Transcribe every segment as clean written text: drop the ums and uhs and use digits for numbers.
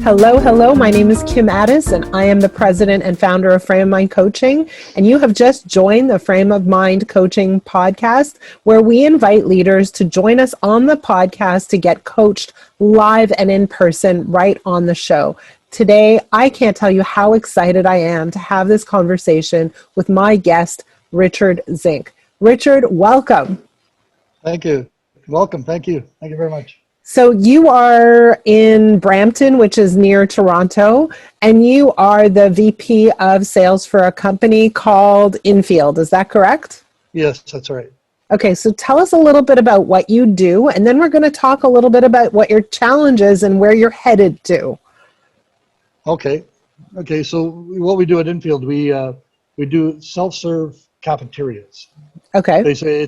Hello. My name is Kim Addis, and I am the president and founder of Frame of Mind Coaching. And you have just joined the Frame of Mind Coaching podcast, where we invite leaders to join us on the podcast to get coached live and in person right on the show. Today, I can't tell you how excited I am to have this conversation with my guest, Richard Zinck. Richard, welcome. Thank you. Welcome. Thank you. Thank you very much. So you are in Brampton, which is near Toronto, and you are the VP of sales for a company called inField. Is that correct? Yes, that's right. Okay, so tell us a little bit about what you do, and then we're going to talk a little bit about what your challenge is and where you're headed to. Okay. So what we do at inField, we do self-serve cafeterias. Okay. They say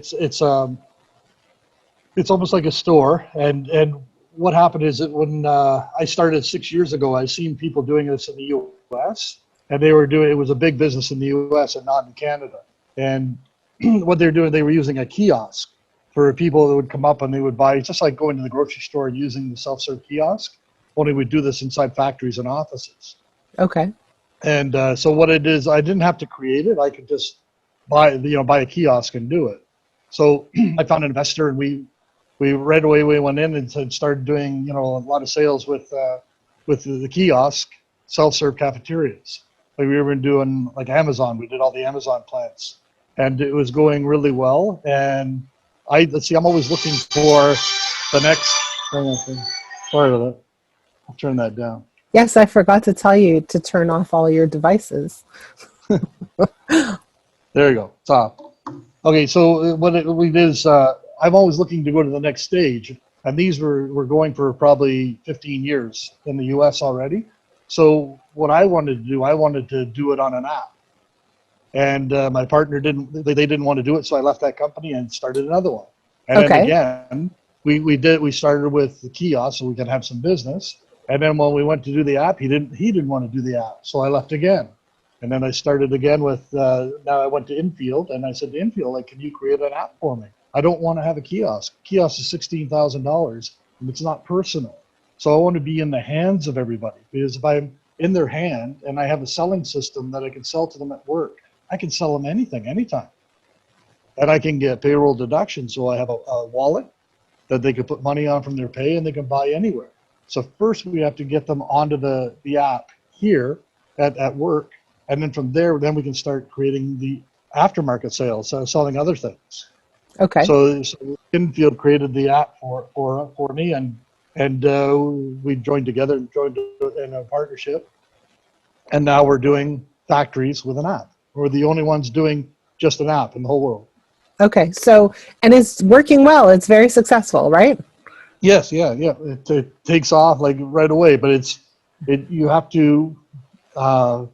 it's almost like a store, and what happened is that when I started 6 years ago, I seen people doing this in the U.S. and they were doing it was a big business in the U.S. and not in Canada. And what they're doing, they were using a kiosk for people that would come up and they would buy, just like going to the grocery store and using the self-serve kiosk. Only we do this inside factories and offices. Okay. And so what it is, I didn't have to create it. I could just buy a kiosk and do it. So I found an investor, and we right away we went in and started doing a lot of sales with the kiosk self-serve cafeterias. Like we were doing like Amazon. We did all the Amazon plants, and it was going really well. And I'm always looking for the next. Sorry about that. I'll turn that down. Yes, I forgot to tell you to turn off all your devices. There you go. It's off. Okay, so what we did is I'm always looking to go to the next stage, and these were going for probably 15 years in the U.S. already. So what I wanted to do it on an app, and my partner they didn't want to do it, so I left that company and started another one. And then again, we started with the kiosk so we could have some business, and then when we went to do the app, he didn't want to do the app, so I left again. And then I started again with, now I went to inField, and I said to inField, like, can you create an app for me? I don't want to have a kiosk. Kiosk is $16,000, and it's not personal. So I want to be in the hands of everybody, because if I'm in their hand and I have a selling system that I can sell to them at work, I can sell them anything, anytime. And I can get payroll deductions, so I have a wallet that they can put money on from their pay, and they can buy anywhere. So first we have to get them onto the app here at work. And then from there, then we can start creating the aftermarket sales, so selling other things. Okay. So inField created the app for me, and we joined together and joined in a partnership. And now we're doing factories with an app. We're the only ones doing just an app in the whole world. Okay. So, and it's working well. It's very successful, right? Yes. Yeah. It takes off like right away, but you have to.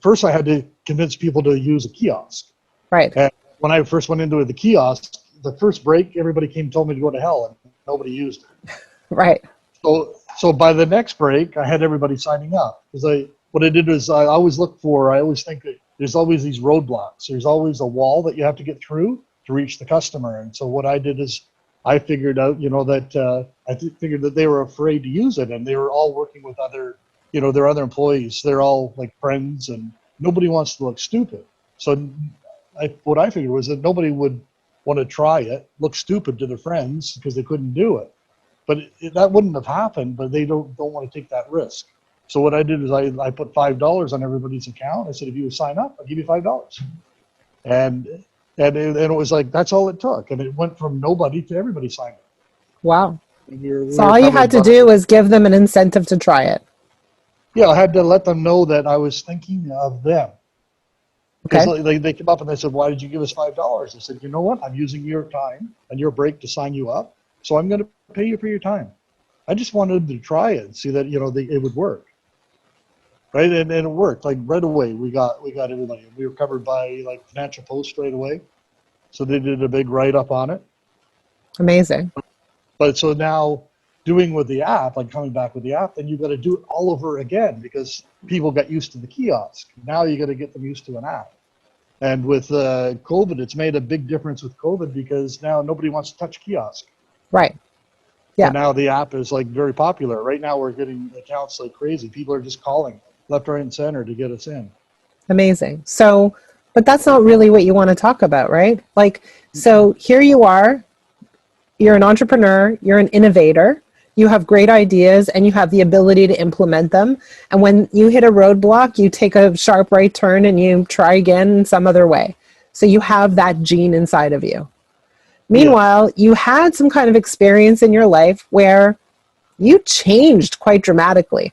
First, I had to convince people to use a kiosk. Right. And when I first went into the kiosk, the first break, everybody told me to go to hell, and nobody used it. Right. So by the next break, I had everybody signing up, because what I did is I always think that there's always these roadblocks. There's always a wall that you have to get through to reach the customer. And so what I did is I figured out, figured that they were afraid to use it, and they were all working with other. Their other employees, they're all like friends, and nobody wants to look stupid. So what I figured was that nobody would want to try it, look stupid to their friends because they couldn't do it. But that wouldn't have happened, but they don't want to take that risk. So what I did is I put $5 on everybody's account. I said, if you sign up, I'll give you $5. And it was like, that's all it took. And it went from nobody to everybody signed up. Wow. So all you had to do was give them an incentive to try it. Yeah, I had to let them know that I was thinking of them. Because they came up and they said, why did you give us $5? I said, you know what? I'm using your time and your break to sign you up, so I'm going to pay you for your time. I just wanted to try it and see that it would work. Right, and it worked. Like right away, we got everybody. We were covered by like Financial Post right away, so they did a big write-up on it. Amazing. But so now, doing with the app, like coming back with the app, then you've got to do it all over again, because people got used to the kiosk. Now you got to get them used to an app. And with COVID, it's made a big difference with COVID, because now nobody wants to touch kiosk. Right. Yeah. And now the app is like very popular. Right now we're getting accounts like crazy. People are just calling left, right, and center to get us in. Amazing. So, but that's not really what you want to talk about, right? Like, so here you are, you're an entrepreneur, you're an innovator, you have great ideas, and you have the ability to implement them. And when you hit a roadblock, you take a sharp right turn and you try again in some other way. So you have that gene inside of you. Yeah. Meanwhile, you had some kind of experience in your life where you changed quite dramatically.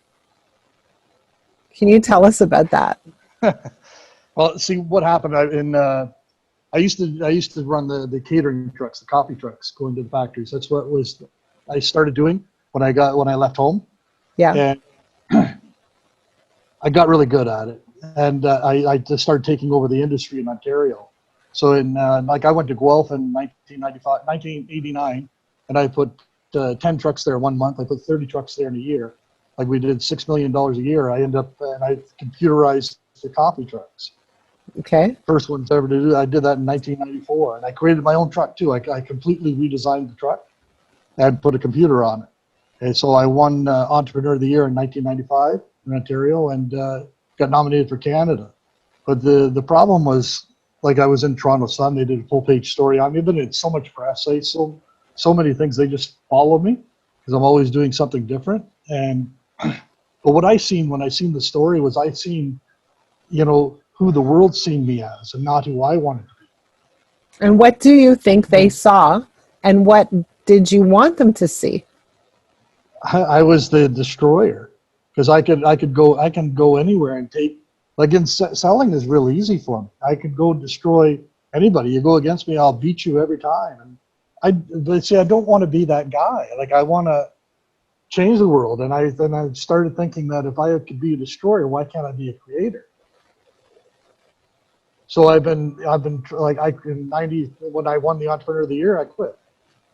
Can you tell us about that? Well, see what happened I used to run the catering trucks, the coffee trucks, going to the factories. That's what was I started doing when I left home, Yeah. and I got really good at it. And I just started taking over the industry in Ontario. So like I went to Guelph in 1989, and I put 10 trucks there 1 month. I put 30 trucks there in a year. Like we did $6 million a year. I ended up and I computerized the coffee trucks. Okay. First ones ever to do. I did that in 1994, and I created my own truck too. I completely redesigned the truck and put a computer on it. And so I won Entrepreneur of the Year in 1995 in Ontario, and got nominated for Canada. But the problem was, like, I was in Toronto Sun. They did a full page story on me. But it's so much press. So many things. They just follow me because I'm always doing something different. And but what I seen when I seen the story was I seen, who the world seen me as and not who I wanted to And what do you think they be. saw, and what did you want them to see? I was the destroyer because I can go anywhere and take, like in selling is real easy for me. I could go destroy anybody. You go against me, I'll beat you every time. And but see, I don't want to be that guy. Like I want to change the world. And I started thinking that if I could be a destroyer, why can't I be a creator? So I've been like in 90 when I won the Entrepreneur of the Year, I quit.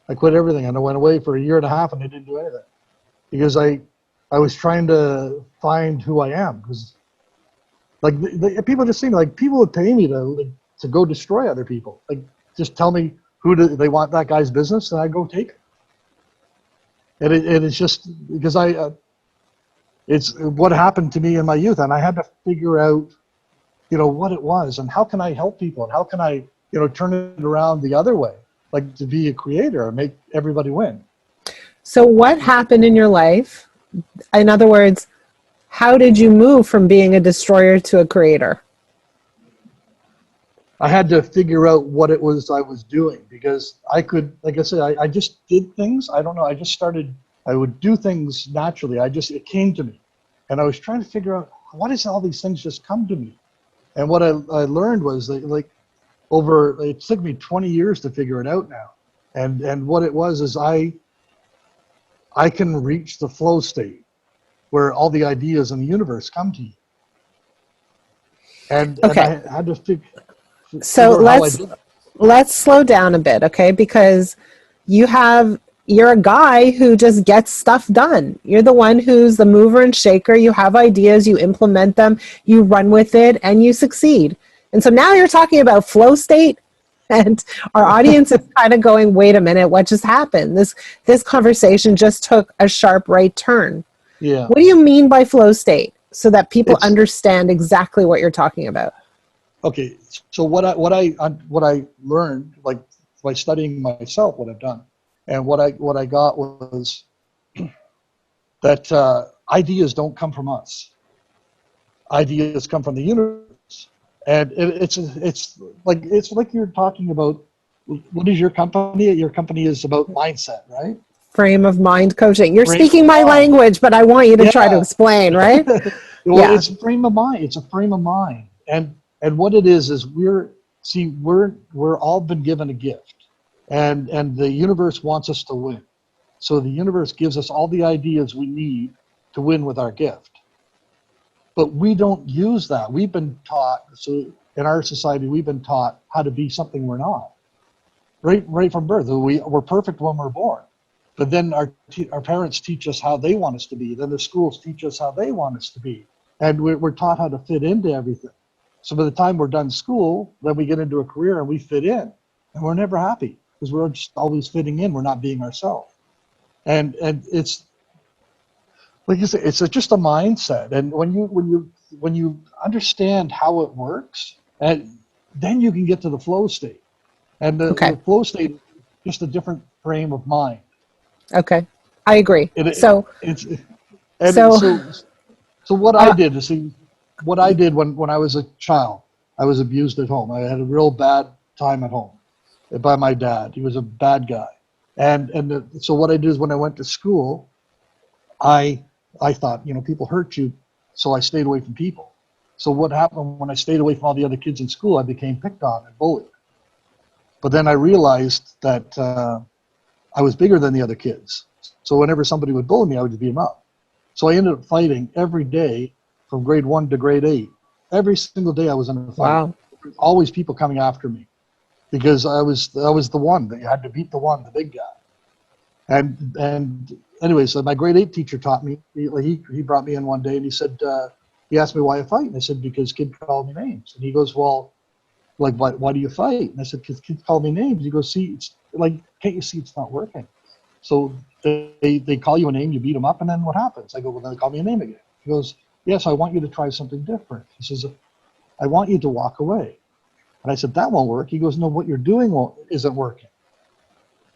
I quit everything and I went away for a year and a half and I didn't do anything because I was trying to find who I am. Because like people just seem like people would pay me to go destroy other people. Like just tell me who they want that guy's business and I go take it. And it's just because it's what happened to me in my youth, and I had to figure out what it was and how can I help people and how can I turn it around the other way, like to be a creator and make everybody win. So what happened in your life? In other words, how did you move from being a destroyer to a creator? I had to figure out what it was I was doing because I could, like I said, I just did things. I don't know. I would do things naturally. It came to me, and I was trying to figure out why does all these things just come to me. And what I learned was that, like, it took me 20 years to figure it out now. And what it was is I can reach the flow state where all the ideas in the universe come to you. And Okay. I had to figure So out how I did it. let's slow down a bit, okay? Because you're a guy who just gets stuff done. You're the one who's the mover and shaker. You have ideas, you implement them, you run with it, and you succeed. And so now you're talking about flow state, and our audience is kind of going, wait a minute, what just happened? This conversation just took a sharp right turn. Yeah. What do you mean by flow state so that people It's understand exactly what you're talking about? okay. So what I learned, like by studying myself, what I've done, and what I got was that ideas don't come from us. Ideas come from the universe, and it's like you're talking about. What is your company? Your company is about mindset, right? Frame of mind coaching. You're Frame of speaking my mind. language, but I want you to try to Yeah. explain, right? Well, Yeah. it's a frame of mind. It's a frame of mind, and what it is we're all been given a gift, and the universe wants us to win. So the universe gives us all the ideas we need to win with our gift. But we don't use that. We've been taught, so in our society, we've been taught how to be something we're not. Right from birth. We're perfect when we're born. But then our parents teach us how they want us to be. Then the schools teach us how they want us to be. And we're taught how to fit into everything. So by the time we're done school, then we get into a career and we fit in. And we're never happy because we're just always fitting in. We're not being ourselves. and it's like you say, it's just a mindset. And when you understand how it works, and then you can get to the flow state. And Okay. the flow state is just a different frame of mind. Okay. I agree. It, So, it's and so, so what I uh, did is see what I did when I was a child. I was abused at home. I had a real bad time at home by my dad. He was a bad guy. So what I did is when I went to school, I I thought, people hurt you, so I stayed away from people. So what happened when I stayed away from all the other kids in school? I became picked on and bullied. But then I realized that I was bigger than the other kids. So whenever somebody would bully me, I would just beat them up. So I ended up fighting every day from grade 1 to grade 8. Every single day I was in a fight. wow. Always people coming after me because I was the one that you had to beat, the big guy. And anyway, so my grade 8 teacher taught me. He brought me in one day and he said, he asked me why I fight, and I said because kids call me names. And he goes, well, like why do you fight? And I said because kids call me names. He goes, see, it's like, can't you see it's not working? So they call you a name, you beat them up, and then what happens? I go, well, then they call me a name again. He goes, yes, I want you to try something different. He says, I want you to walk away. And I said, that won't work. He goes, no, what you're doing isn't working.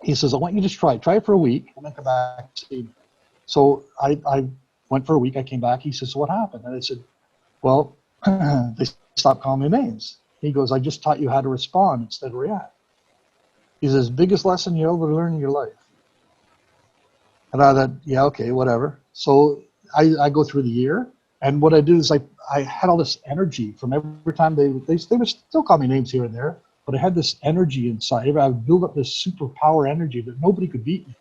He says, I want you to try it for a week and then come back and see me. So I went for a week. I came back. He says, so what happened? And I said, well, they stopped calling me names. He goes, I just taught you how to respond instead of react. He says, biggest lesson you'll ever learn in your life. And I thought, yeah, okay, whatever. So I go through the year, and what I do is I had all this energy from every time they would still call me names here and there, but I had this energy inside. I would build up this superpower energy that nobody could beat me,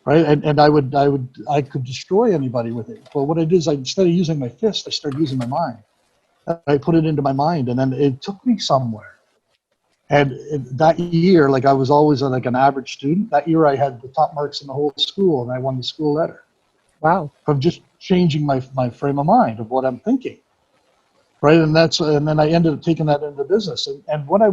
right? And I could destroy anybody with it. But what I did is instead of using my fist, I started using my mind. I put it into my mind, and then it took me somewhere. And that year, like I was always like an average student. That year, I had the top marks in the whole school, and I won the school letter Wow. from just changing my frame of mind of what I'm thinking, right? And then I ended up taking that into business. And what I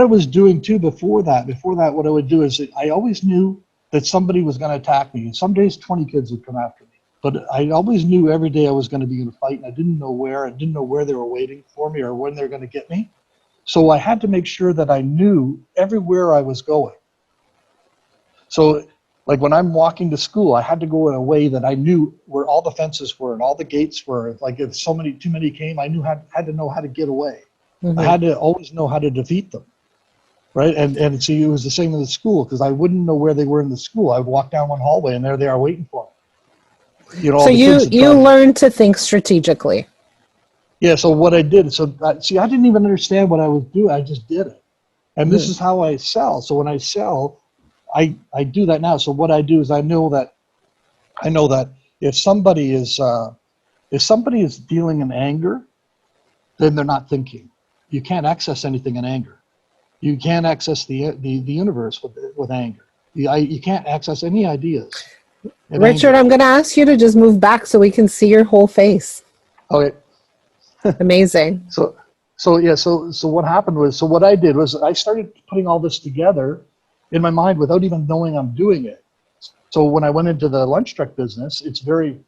was doing too before that, what I would do is I always knew that somebody was going to attack me. And some days 20 kids would come after me. But I always knew every day I was going to be in a fight, and I didn't know where. I didn't know where they were waiting for me or when they're going to get me. So I had to make sure that I knew everywhere I was going. So like when I'm walking to school, I had to go in a way that I knew where all the fences were and all the gates were. Like if too many came, I had to know how to get away. I had to always know how to defeat them. Right. And see, it was the same in the school because I wouldn't know where they were in the school. I would walk down one hallway and there they are waiting for me. So all the kids that you tried. learn to think strategically. Yeah. So what I did, I didn't even understand what I was doing. I just did it. And this is how I sell. So when I sell, I do that now. So what I do is I know that if somebody is dealing in anger, then they're not thinking. You can't access anything in anger. You can't access the universe with anger. You can't access any ideas in Richard, anger. I'm going to ask you to just move back so we can see your whole face. Okay. Amazing. So what happened was, so what I did was I started putting all this together in my mind without even knowing I'm doing it. So when I went into the lunch truck business, it's very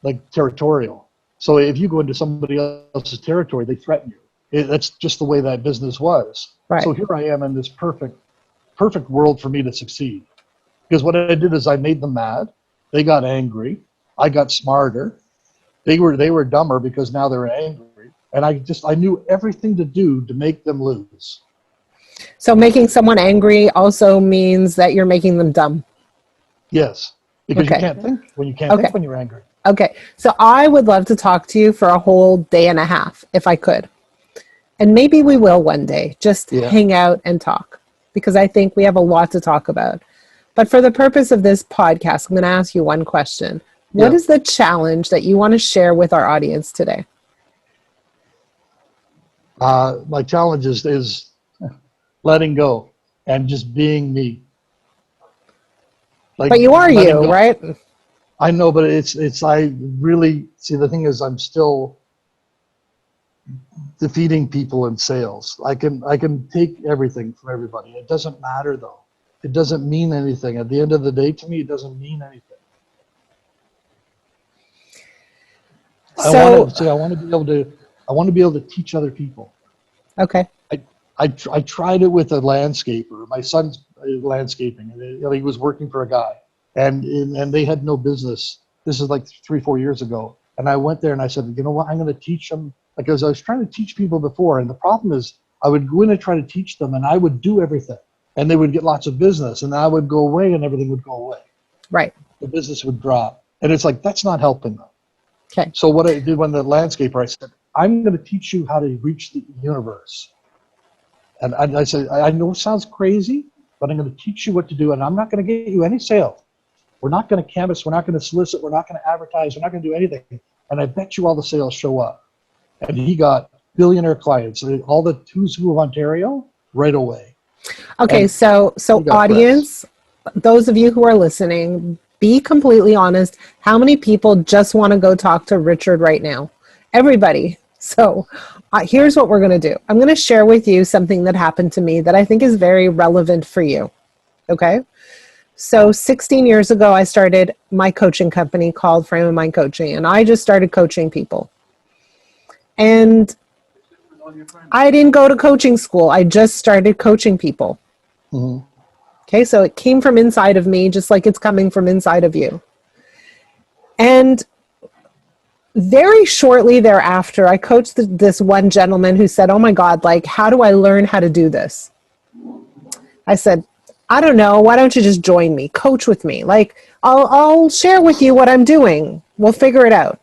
like territorial. So if you go into somebody else's territory, they threaten you. That's just the way that business was. Right. So here I am in this perfect world for me to succeed. Because what I did is I made them mad. They got angry. I got smarter. They were dumber because now they're angry. And I knew everything to do to make them lose. So making someone angry also means that you're making them dumb. Yes, because Okay. you can't think when you're angry. Okay. So I would love to talk to you for a whole day and a half if I could. And maybe we will one day, just hang out and talk, because I think we have a lot to talk about. But for the purpose of this podcast, I'm going to ask you one question. What is the challenge that you want to share with our audience today? My challenge is letting go and just being me. But you are you, right? I know, but I really see, the thing is I'm still defeating people in sales. I can take everything from everybody. It doesn't matter though. it doesn't mean anything. At the end of the day, to me, it doesn't mean anything. I want to be able to teach other people. Okay. I tried it with a landscaper. My son's landscaping, and he was working for a guy, and they had no business. This is like 3-4 years ago, and I went there and I said, you know what, I'm going to teach them, because I was trying to teach people before, and the problem is I would go in and try to teach them, and I would do everything, and they would get lots of business, and I would go away, and everything would go away. Right. The business would drop, and it's like, that's not helping them. Okay. So what I did when the landscaper, I said, I'm going to teach you how to reach the universe. And I said, I know it sounds crazy, but I'm going to teach you what to do, and I'm not going to get you any sales. We're not going to canvas. We're not going to solicit. We're not going to advertise. We're not going to do anything. And I bet you all the sales show up. And he got billionaire clients, all the who's who of Ontario, right away. Okay, And so audience, those of you who are listening, be completely honest. How many people just want to go talk to Richard right now? Everybody. So here's what we're going to do. I'm going to share with you something that happened to me that I think is very relevant for you. Okay? So 16 years ago, I started my coaching company called Frame of Mind Coaching, and I just started coaching people. And I didn't go to coaching school. I just started coaching people. Mm-hmm. Okay, so it came from inside of me, just like it's coming from inside of you. And very shortly thereafter, I coached this one gentleman who said, oh my God, like, how do I learn how to do this? I said, I don't know. Why don't you just join me? Coach with me. Like, I'll share with you what I'm doing. We'll figure it out.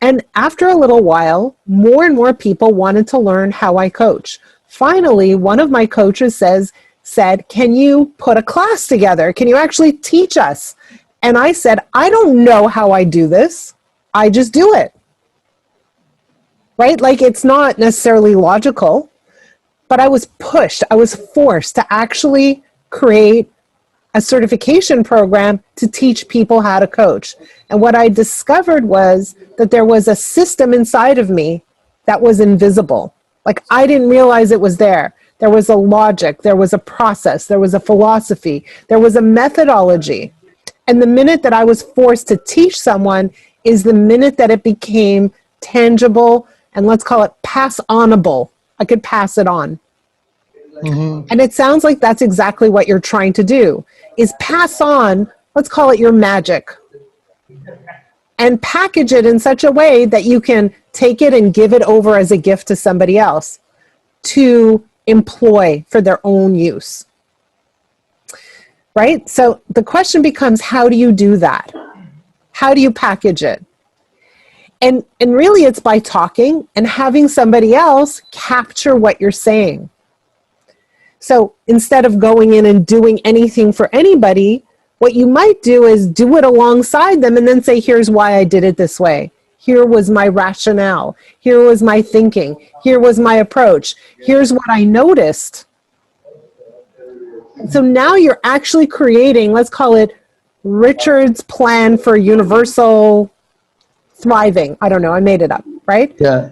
And after a little while, more and more people wanted to learn how I coach. Finally, one of my coaches said, can you put a class together? Can you actually teach us? And I said, I don't know how I do this. I just do it. Right? Like, it's not necessarily logical, but I was pushed. I was forced to actually create a certification program to teach people how to coach. And what I discovered was that there was a system inside of me that was invisible. Like, I didn't realize it was there. There was a logic, there was a process, there was a philosophy, there was a methodology. And the minute that I was forced to teach someone is the minute that it became tangible, and let's call it pass-onable. I could pass it on. Mm-hmm. And it sounds like that's exactly what you're trying to do, is pass on, let's call it your magic, and package it in such a way that you can take it and give it over as a gift to somebody else to employ for their own use. Right? So the question becomes, how do you do that? How do you package it? And really it's by talking and having somebody else capture what you're saying. So instead of going in and doing anything for anybody, what you might do is do it alongside them and then say, here's why I did it this way. Here was my rationale. Here was my thinking. Here was my approach. Here's what I noticed. So now you're actually creating, let's call it Richard's plan for universal thriving. I don't know, I made it up, right? Yeah.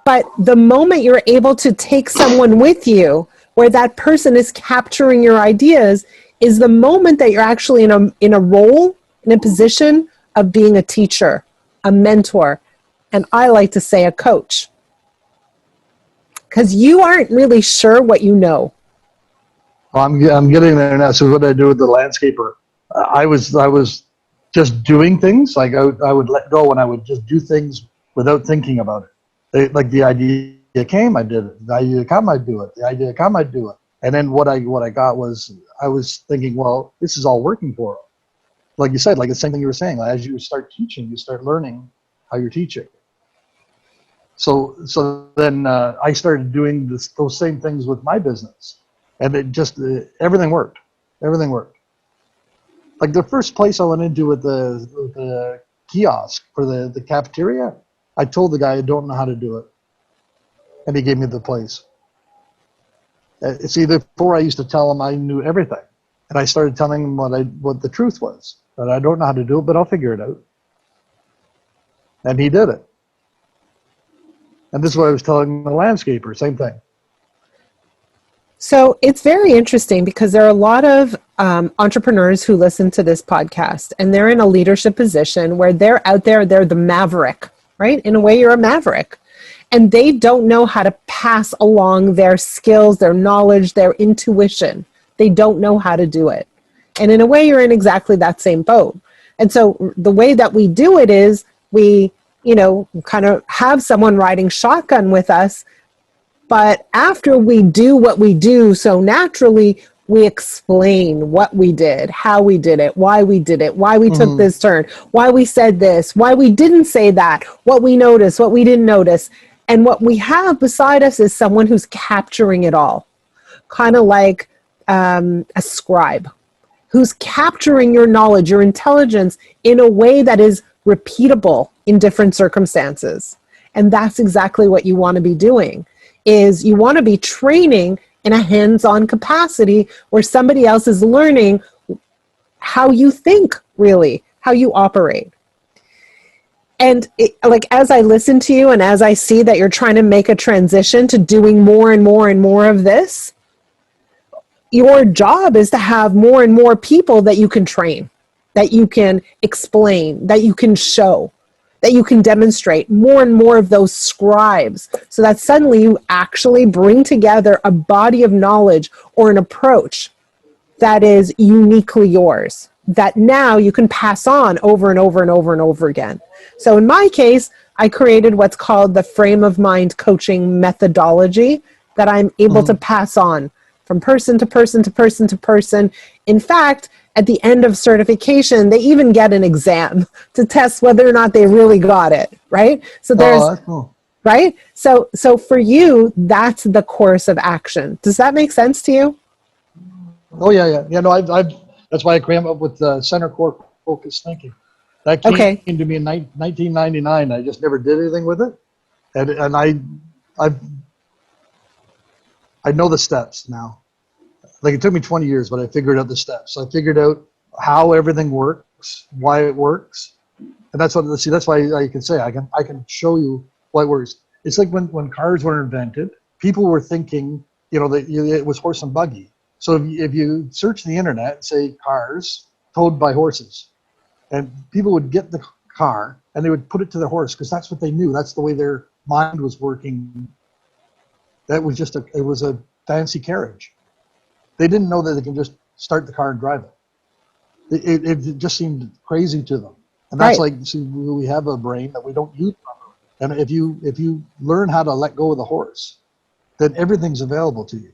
But the moment you're able to take someone with you where that person is capturing your ideas is the moment that you're actually in a role, in a position of being a teacher, a mentor, and I like to say a coach. Because you aren't really sure what you know. Well, I'm getting there now. So what I do with the landscaper, I was just doing things. Like I would let go and I would just do things without thinking about it. Like the idea came, I did it. The idea come, I'd do it. The idea come, I'd do it. And then what I got was, I was thinking, well, this is all working for them. Like you said, like the same thing you were saying. Like as you start teaching, you start learning how you're teaching. So then I started doing those same things with my business, and it just everything worked. Everything worked. Like the first place I went into with the kiosk for the cafeteria, I told the guy I don't know how to do it, and he gave me the place. See, before I used to tell him I knew everything, and I started telling him what the truth was, that I don't know how to do it, but I'll figure it out. And he did it. And this is what I was telling the landscaper, same thing. So it's very interesting because there are a lot of entrepreneurs who listen to this podcast, and they're in a leadership position where they're out there, they're the maverick, right? In a way, you're a maverick. And they don't know how to pass along their skills, their knowledge, their intuition. They don't know how to do it. And in a way, you're in exactly that same boat. And so the way that we do it is we, kind of have someone riding shotgun with us. But after we do what we do so naturally, we explain what we did, how we did it, why we took this turn, why we said this, why we didn't say that, what we noticed, what we didn't notice. And what we have beside us is someone who's capturing it all, kind of like a scribe who's capturing your knowledge, your intelligence in a way that is repeatable in different circumstances. And that's exactly what you want to be doing. Is you want to be training in a hands-on capacity where somebody else is learning how you think, really, how you operate. And as I listen to you and as I see that you're trying to make a transition to doing more and more and more of this, your job is to have more and more people that you can train, that you can explain, that you can show, that you can demonstrate, more and more of those scribes, so that suddenly you actually bring together a body of knowledge or an approach that is uniquely yours, that now you can pass on over and over and over and over again. So in my case, I created what's called the frame of mind coaching methodology that I'm able to pass on from person to person to person to person. In fact, at the end of certification, they even get an exam to test whether or not they really got it, right? So there's, right? So for you, that's the course of action. Does that make sense to you? Oh, yeah. Yeah, no, I've that's why I came up with center core focused thinking. That came to me in 1999. I just never did anything with it. And I know the steps now. Like, it took me 20 years, but I figured out the steps. I figured out how everything works, why it works. And that's why I can say, I can show you why it works. It's like when cars were invented, people were thinking, that it was horse and buggy. So if you search the internet and say cars towed by horses, and people would get the car and they would put it to their horse because that's what they knew. That's the way their mind was working. That was it was a fancy carriage. They didn't know that they can just start the car and drive it. It just seemed crazy to them. And that's we have a brain that we don't use properly. And if you learn how to let go of the horse, then everything's available to you.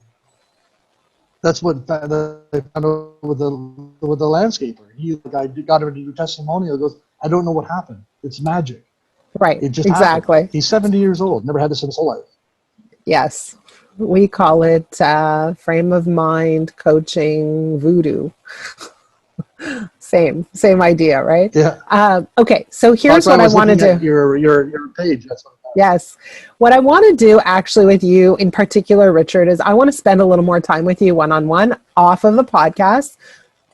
That's what I found out with the landscaper. He got him to do testimonial. He goes, I don't know what happened. It's magic. Right. It just exactly. happened. He's 70 years old. Never had this in his whole life. Yes. We call it frame of mind coaching voodoo. Same idea, right? Yeah. Okay, so here's what I want to do. Your page. That's what. Yes. What I want to do actually with you in particular, Richard, is I want to spend a little more time with you one-on-one off of the podcast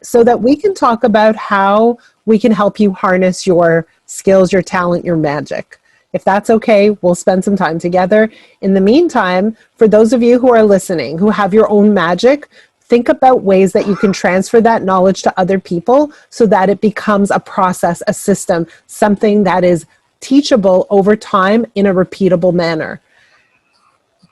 so that we can talk about how we can help you harness your skills, your talent, your magic. If that's okay, we'll spend some time together. In the meantime, for those of you who are listening, who have your own magic, think about ways that you can transfer that knowledge to other people so that it becomes a process, a system, something that is teachable over time in a repeatable manner.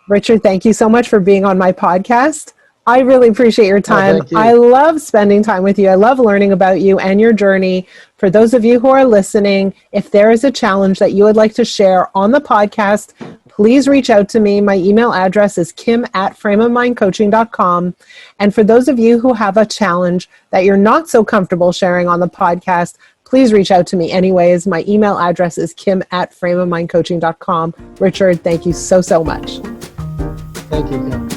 Richard, thank you so much for being on my podcast. I really appreciate your time. Thank you. I love spending time with you. I love learning about you and your journey. For those of you who are listening, if there is a challenge that you would like to share on the podcast, please reach out to me. My email address is kim@frameofmindcoaching.com. And for those of you who have a challenge that you're not so comfortable sharing on the podcast, please reach out to me anyways. My email address is kim@frameofmindcoaching.com. Richard, thank you so much. Thank you, Kim.